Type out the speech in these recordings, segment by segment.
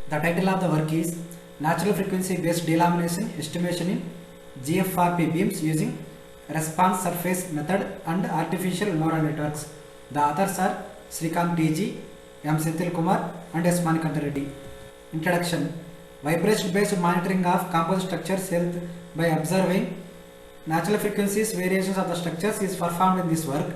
The title of the work is Natural Frequency Based Delamination Estimation in GFRP Beams using Response Surface Method and Artificial Neural Networks. The authors are Srikant TG, M. Senthil Kumar and S. Manikanta Reddy. Introduction. Vibration based monitoring of composite structures health by observing natural frequencies variations of the structures is performed in this work.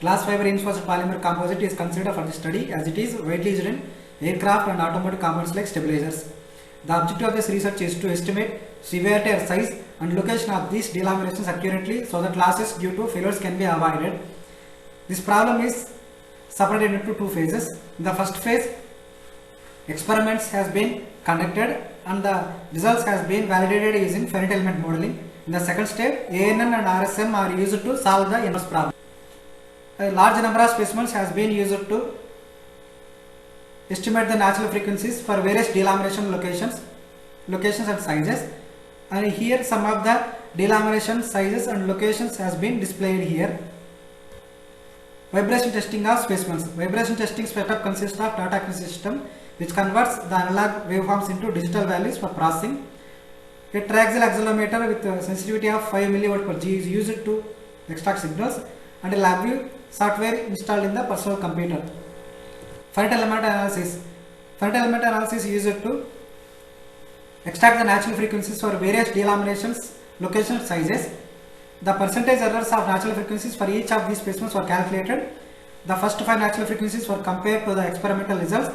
Glass fiber reinforced polymer composite is considered for the study as it is widely used in aircraft and automotive components like stabilizers. The objective of this research is to estimate severity or size and location of these delaminations accurately so that losses due to failures can be avoided. This problem is separated into two phases. In the first phase, experiments has been conducted and the results has been validated using finite element modeling. In the second step, ANN and RSM are used to solve the inverse problem. A large number of specimens has been used to estimate the natural frequencies for various delamination locations and sizes. And here some of the delamination sizes and locations has been displayed here. Vibration testing of specimens. Vibration testing setup consists of data acquisition system which converts the analog waveforms into digital values for processing. A triaxial accelerometer with a sensitivity of 5 mV per G is used to extract signals, and a LabVIEW software installed in the personal computer. Finite element analysis. Finite element analysis is used to extract the natural frequencies for various delaminations, location sizes. The percentage errors of natural frequencies for each of these specimens were calculated. The first 5 natural frequencies were compared to the experimental results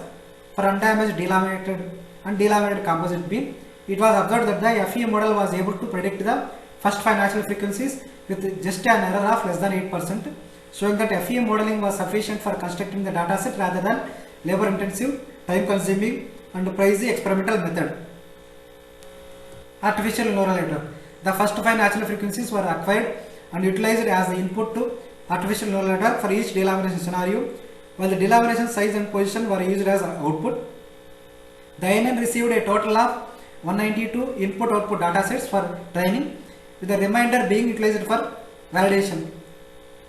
for undamaged delaminated composite beam. It was observed that the FEM model was able to predict the first 5 natural frequencies with just an error of less than 8%, showing that FEM modeling was sufficient for constructing the dataset rather than labor intensive, time consuming and pricey experimental method. Artificial neural network. The first 5 natural frequencies were acquired and utilized as the input to artificial neural network for each delamination scenario, while the delamination size and position were used as output. The ANN received a total of 192 input-output datasets for training, with the remainder being utilized for validation.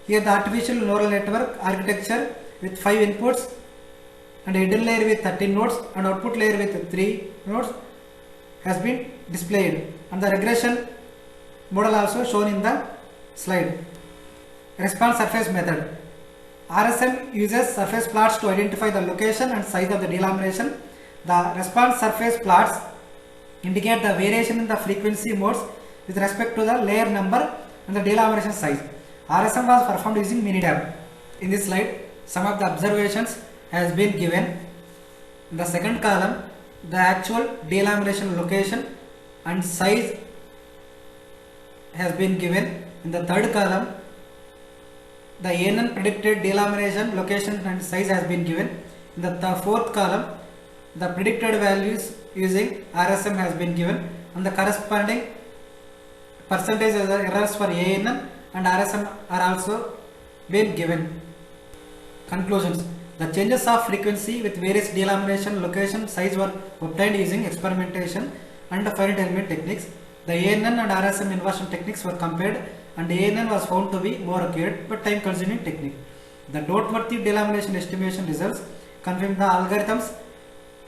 Here the artificial neural network architecture with 5 inputs and a hidden layer with 13 nodes and output layer with 3 nodes has been displayed, and the regression model also shown in the slide. Response surface method. RSM uses surface plots to identify the location and size of the delamination. The response surface plots indicate the variation in the frequency modes with respect to the layer number and the delamination size. RSM was performed using Minitab. In this slide, some of the observations has been given. In the second column, the actual delamination location and size has been given. In the third column, the ANN predicted delamination location and size has been given. In the fourth column, the predicted values using RSM has been given, and the corresponding percentage errors for ANN and RSM are also been given. Conclusions. The changes of frequency with various delamination location size were obtained using experimentation and finite element techniques. The ANN and RSM inversion techniques were compared, and ANN was found to be more accurate but time consuming technique. The noteworthy delamination estimation results confirm the algorithms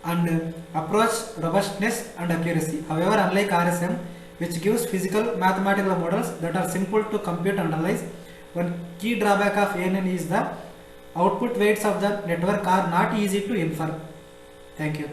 and approach robustness and accuracy. However, unlike RSM, which gives physical mathematical models that are simple to compute and analyze, one key drawback of ANN is the output weights of the network are not easy to infer. Thank you.